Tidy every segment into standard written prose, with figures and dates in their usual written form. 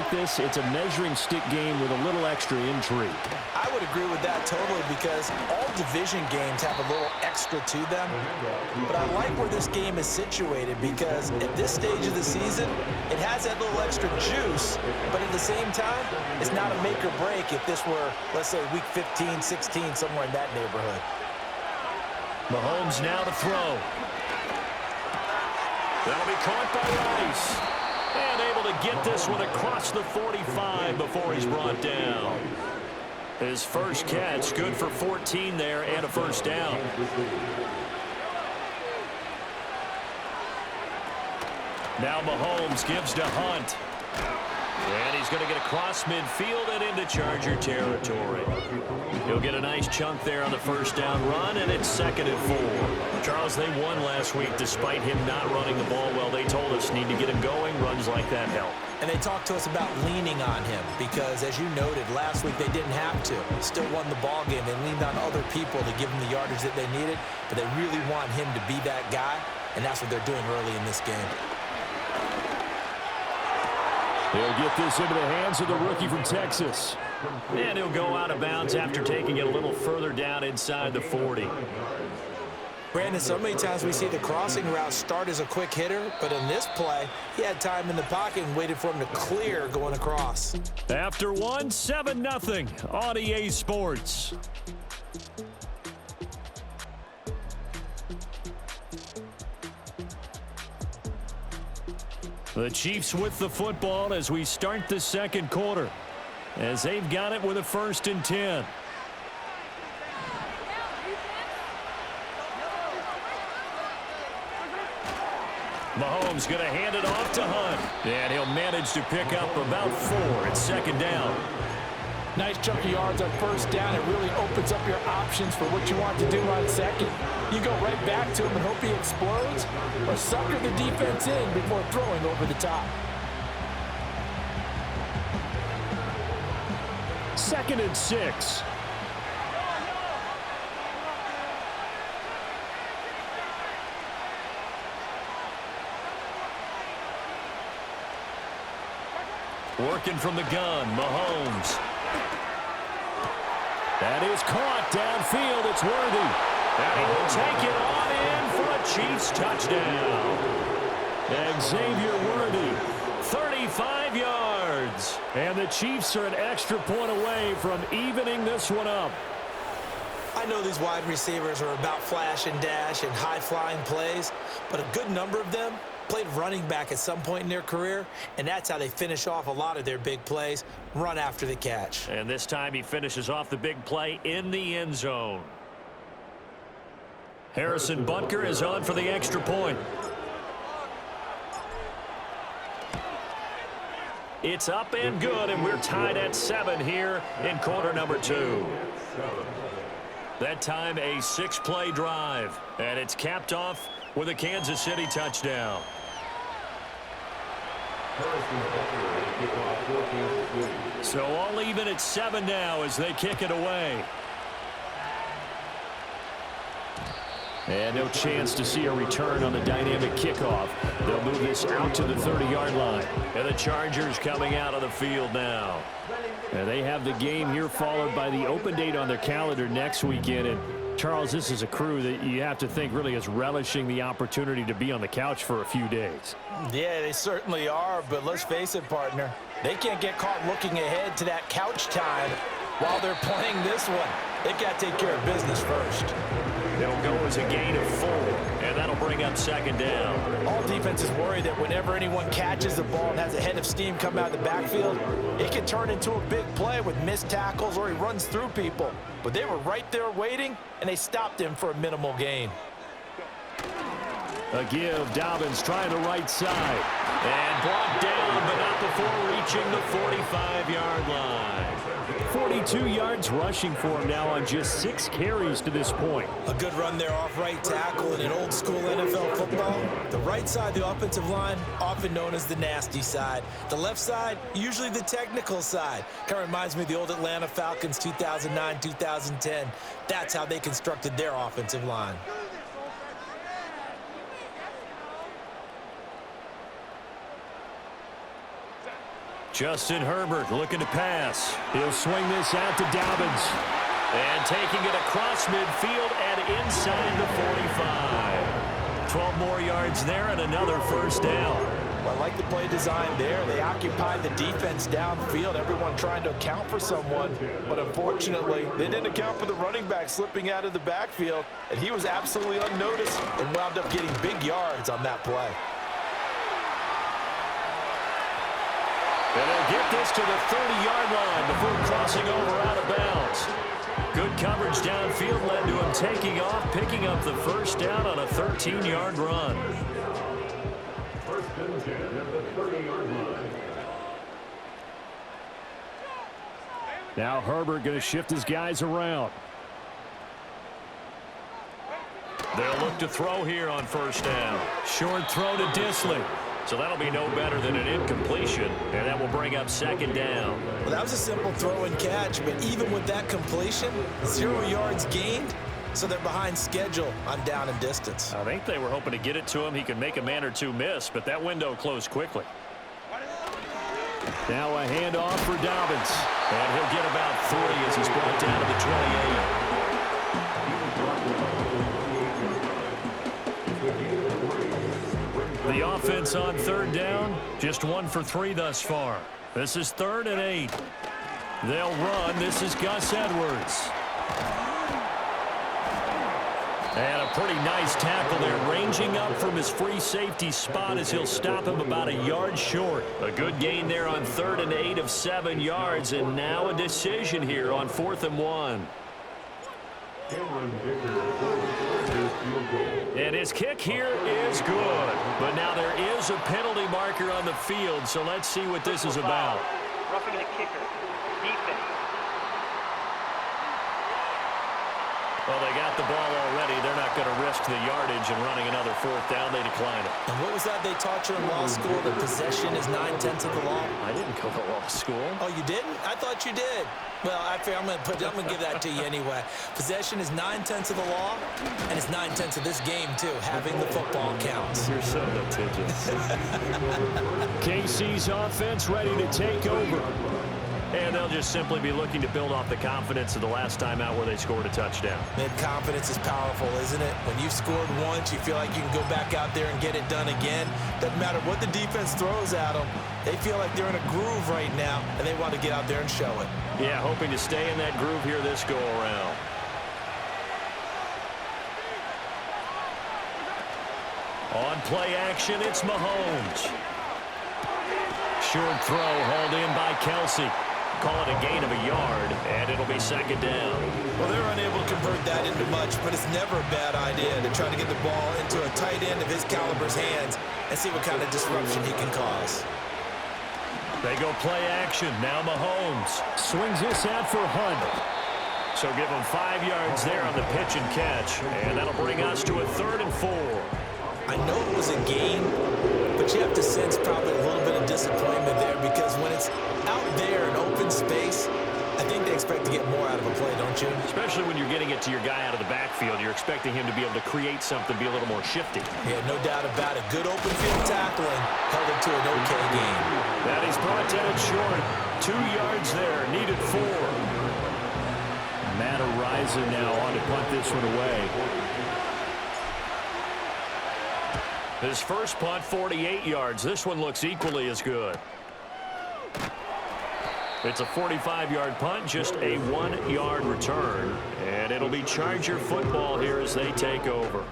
like this, it's a measuring stick game with a little extra intrigue. I would agree with that totally because all division games have a little extra to them. But I like where this game is situated because at this stage of the season, it has that little extra juice, but at the same time, it's not a make or break if this were, let's say, week 15, 16, somewhere in that neighborhood. Mahomes now to throw. That'll be caught by Rice. And able to get this one across the 45 before he's brought down. His first catch, good for 14 there and a first down. Now Mahomes gives to Hunt. And he's going to get across midfield and into Charger territory. He'll get a nice chunk there on the first down run, and it's 2nd and 4. Charles, they won last week despite him not running the ball well. They told us need to get him going. Runs like that help. And they talked to us about leaning on him because, as you noted, last week they didn't have to. Still won the ball game. They leaned on other people to give him the yardage that they needed, but they really want him to be that guy, and that's what they're doing early in this game. They'll get this into the hands of the rookie from Texas. And he'll go out of bounds after taking it a little further down inside the 40. Brandon, so many times we see the crossing route start as a quick hitter, but in this play, he had time in the pocket and waited for him to clear going across. After 7-0 on EA Sports. The Chiefs with the football as we start the second quarter, as they've got it with a 1st and 10. Mahomes going to hand it off to Hunt, and he'll manage to pick up about 4. It's 2nd down. Nice chunk of yards on first down. It really opens up your options for what you want to do on second. You go right back to him and hope he explodes, or sucker the defense in before throwing over the top. 2nd and 6. Working from the gun, Mahomes. That is caught downfield. It's Worthy. And he will take it on in for a Chiefs touchdown. Xavier Worthy, 35 yards. And the Chiefs are an extra point away from evening this one up. I know these wide receivers are about flash and dash and high-flying plays, but a good number of them played running back at some point in their career, and that's how they finish off a lot of their big plays, run after the catch. And this time he finishes off the big play in the end zone. Harrison Butker is on for the extra point. It's up and good, and we're tied at 7 here in quarter number 2. That time a 6-play drive, and it's capped off with a Kansas City touchdown. So all even at 7 now as they kick it away. And no chance to see a return on the dynamic kickoff. They'll move this out to the 30-yard line. And the Chargers coming out of the field now. And they have the game here followed by the open date on their calendar next weekend. And Charles, this is a crew that you have to think really is relishing the opportunity to be on the couch for a few days. Yeah, they certainly are, but let's face it, partner. They can't get caught looking ahead to that couch time while they're playing this one. They've got to take care of business first. They'll go as a gain of 4, and that'll bring up 2nd down. All defenses worry that whenever anyone catches the ball and has a head of steam come out of the backfield, it can turn into a big play with missed tackles or he runs through people. But they were right there waiting, and they stopped him for a minimal gain. A give, Dobbins trying the right side. And brought down, but not before reaching the 45-yard line. 42 yards rushing for him now on just 6 carries to this point. A good run there off right tackle in an old-school NFL football. The right side of the offensive line, often known as the nasty side. The left side, usually the technical side. Kind of reminds me of the old Atlanta Falcons 2009, 2010. That's how they constructed their offensive line. Justin Herbert looking to pass. He'll swing this out to Dobbins. And taking it across midfield and inside the 45. 12 more yards there and another first down. Well, I like the play design there. They occupied the defense downfield, everyone trying to account for someone. But unfortunately, they didn't account for the running back slipping out of the backfield, and he was absolutely unnoticed and wound up getting big yards on that play. And they'll get this to the 30-yard line before crossing over out of bounds. Good coverage downfield led to him taking off, picking up the first down on a 13-yard run. Now Herbert going to shift his guys around. They'll look to throw here on first down. Short throw to Disley. So that'll be no better than an incompletion, and that will bring up second down. Well, that was a simple throw and catch, but even with that completion, 0 yards gained, so they're behind schedule on down and distance. I think they were hoping to get it to him. He could make a man or two miss, but that window closed quickly. Now a handoff for Dobbins, and he'll get about 3 as he's brought down to the 28. The offense on third down, just 1 for 3 thus far. This is 3rd and 8. They'll run. This is Gus Edwards. And a pretty nice tackle there, ranging up from his free safety spot as he'll stop him about a yard short. A good gain there on 3rd and 8 of 7 yards, and now a decision here on 4th and 1. And his kick here is good. But now there is a penalty marker on the field, so let's see what this is about. Roughing the kicker. Defense. Well, they got the ball already. They're not going to risk the yardage and running another 4th down. They decline it. And what was that they taught you in law school? That possession is 9/10 of the law? I didn't go to law school. Oh, you didn't? I thought you did. Well, I'm going to give that to you anyway. Possession is 9/10 of the law, and it's 9/10 of this game, too. Having the football counts. You're so litigious. KC's offense ready to take over. And they'll just simply be looking to build off the confidence of the last time out where they scored a touchdown. Man, confidence is powerful, isn't it? When you've scored once, you feel like you can go back out there and get it done again. Doesn't matter what the defense throws at them. They feel like they're in a groove right now, and they want to get out there and show it. Yeah, hoping to stay in that groove here this go-around. On play action, it's Mahomes. Short throw hauled in by Kelsey. Call it a gain of a yard, and it'll be second down. Well, they're unable to convert that into much, but it's never a bad idea to try to get the ball into a tight end of his caliber's hands and see what kind of disruption he can cause. They go play action. Now Mahomes swings this out for Hunt. So give him 5 yards there on the pitch and catch, and that'll bring us to a 3rd and 4. I know it was a gain, but you have to sense probably a little bit of disappointment there because when it's out there in open space, I think they expect to get more out of a play, don't you? Especially when you're getting it to your guy out of the backfield. You're expecting him to be able to create something, be a little more shifty. Yeah, no doubt about it. Good open field tackling held it to an okay gain. That he's brought down short. 2 yards there, needed 4. Matt Ariza now on to punt this one away. His first punt, 48 yards. This one looks equally as good. It's a 45-yard punt, just a 1-yard return. And it'll be Charger football here as they take over.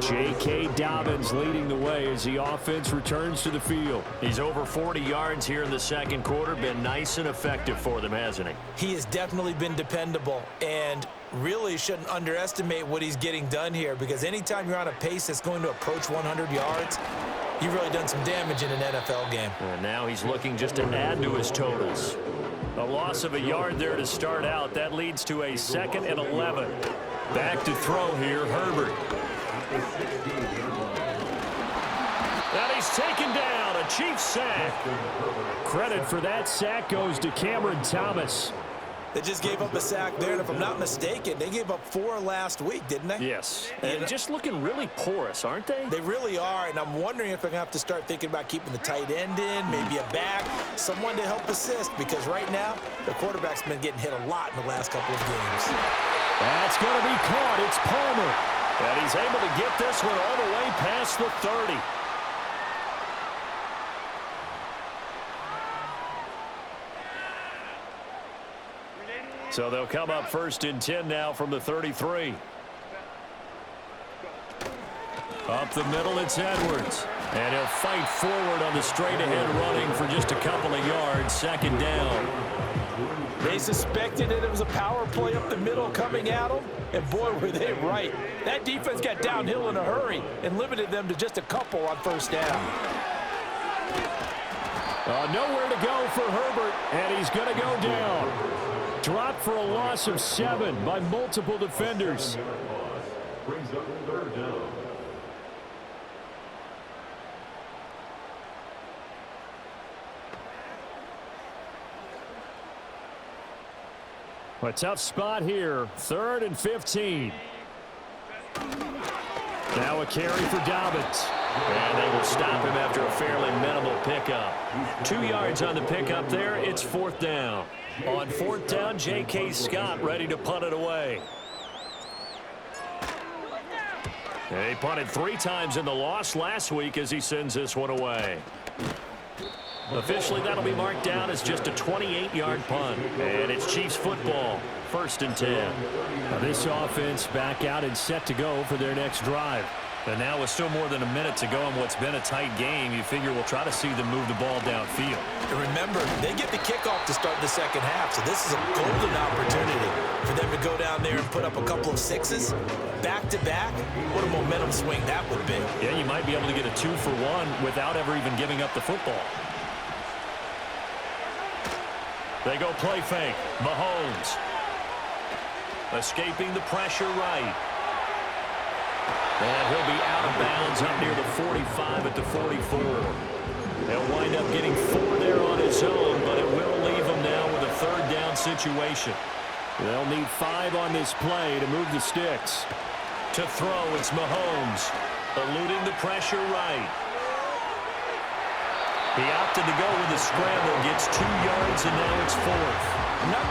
J.K. Dobbins leading the way as the offense returns to the field. He's over 40 yards here in the second quarter. Been nice and effective for them, hasn't he? He has definitely been dependable and really shouldn't underestimate what he's getting done here because anytime you're on a pace that's going to approach 100 yards, you've really done some damage in an NFL game. And now he's looking just to add to his totals. A loss of a yard there to start out. That leads to a 2nd and 11. Back to throw here, Herbert. And he's taken down, a Chiefs sack. Credit for that sack goes to Cameron Thomas. They just gave up a sack there, and if I'm not mistaken, they gave up 4 last week, didn't they? Yes, and just looking really porous, aren't they? They really are, and I'm wondering if they're going to have to start thinking about keeping the tight end in, maybe a back, someone to help assist, because right now, the quarterback's been getting hit a lot in the last couple of games. That's going to be caught. It's Palmer. And he's able to get this one all the way past the 30. So they'll come up 1st and 10 now from the 33. Up the middle, it's Edwards. And he'll fight forward on the straight-ahead running for just a couple of yards. 2nd down. They suspected that it was a power play up the middle coming at them, and boy, were they right. That defense got downhill in a hurry and limited them to just a couple on 1st down. Nowhere to go for Herbert, and he's going to go down. Dropped for a loss of 7 by multiple defenders. Brings up 3rd down. A tough spot here. 3rd and 15. Now a carry for Dobbins. And they will stop him after a fairly minimal pickup. 2 yards on the pickup there. It's 4th down. On 4th down, J.K. Scott ready to punt it away. He punted 3 times in the loss last week as he sends this one away. Officially, that'll be marked down as just a 28-yard punt. And it's Chiefs football, 1st and 10. Now this offense back out and set to go for their next drive. And now with still more than a minute to go in what's been a tight game, you figure we'll try to see them move the ball downfield. And remember, they get the kickoff to start the 2nd half, so this is a golden opportunity for them to go down there and put up a couple of 6s back-to-back. What a momentum swing that would be. Yeah, you might be able to get a 2-for-1 without ever even giving up the football. They go play fake. Mahomes. Escaping the pressure right. And he'll be out of bounds up near the 45 at the 44. He'll wind up getting 4 there on his own, but it will leave him now with a 3rd down situation. They'll need 5 on this play to move the sticks. To throw, it's Mahomes. Eluding the pressure right. He opted to go with a scramble, gets 2 yards, and now it's 4th. Not